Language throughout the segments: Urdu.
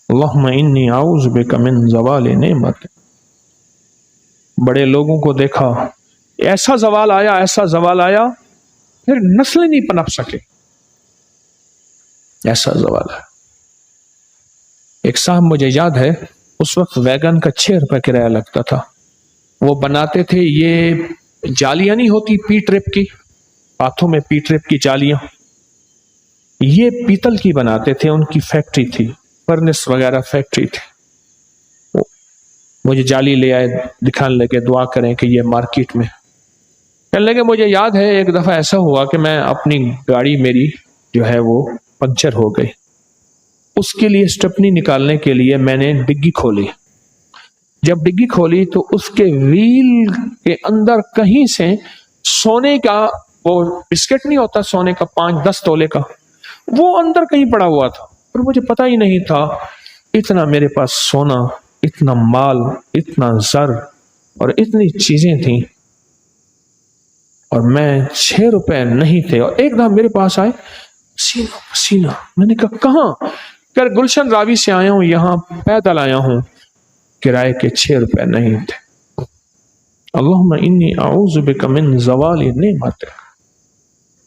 اللہم انی اعوذ بک من زوال نعمت. بڑے لوگوں کو دیکھا، ایسا زوال آیا پھر نسلیں نہیں پنپ سکے، ایسا زوال ہے. ایک صاحب مجھے یاد ہے، اس وقت ویگن کا 6 روپے کرایہ لگتا تھا. وہ بناتے تھے، یہ جالیاں نہیں ہوتی پی ٹرپ کی، ہاتھوں میں پی ٹرپ کی جالیاں، یہ پیتل کی بناتے تھے. ان کی فیکٹری تھی، فرنس وغیرہ فیکٹری تھی. مجھے جالی لے آئے، دکھانے لگے دعا کریں کہ یہ مارکیٹ میں. کہنے لگے مجھے یاد ہے ایک دفعہ ایسا ہوا کہ میں اپنی گاڑی میری جو ہے وہ پنچر ہو گئی. اس کے لیے سٹپنی نکالنے کے لیے میں نے ڈگی کھولی. جب ڈگی کھولی تو اس کے ویل کے اندر کہیں سے سونے کا وہ بسکٹ نہیں ہوتا، سونے کا 5-10 تولے کا، وہ اندر کہیں پڑا ہوا تھا. اور مجھے پتا ہی نہیں تھا. اتنا میرے پاس سونا، اتنا مال، اتنا زر اور اتنی چیزیں تھیں، اور میں 6 روپے نہیں تھے. اور ایک دم میرے پاس آئے پسینہ پسینہ. میں نے کہا کہاں؟ کہ گلشن راوی سے آیا ہوں، یہاں پیدل آیا ہوں، کرائے کے 6 روپے نہیں تھے. اللہم انی اعوذ بک من زوال نعمت.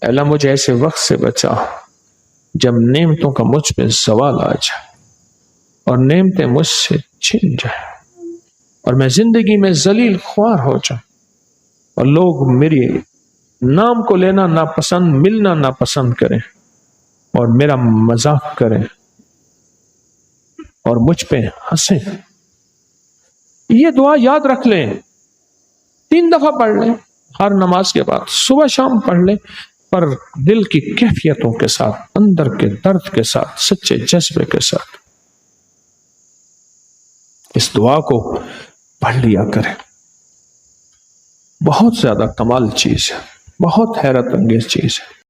اللہ مجھے ایسے وقت سے بچا جب نعمتوں کا مجھ پہ زوال آ جائے اور نعمتیں مجھ سے چھن جائیں اور میں زندگی میں ذلیل خوار ہو جاؤں اور لوگ میری نام کو لینا ناپسند، ملنا ناپسند کریں اور میرا مذاق کریں اور مجھ پہ ہنسیں. یہ دعا یاد رکھ لیں، 3 دفعہ پڑھ لیں ہر نماز کے بعد، صبح شام پڑھ لیں، پر دل کی کیفیتوں کے ساتھ، اندر کے درد کے ساتھ، سچے جذبے کے ساتھ اس دعا کو پڑھ لیا کریں. بہت زیادہ کمال چیز ہے، بہت حیرت انگیز چیز ہے.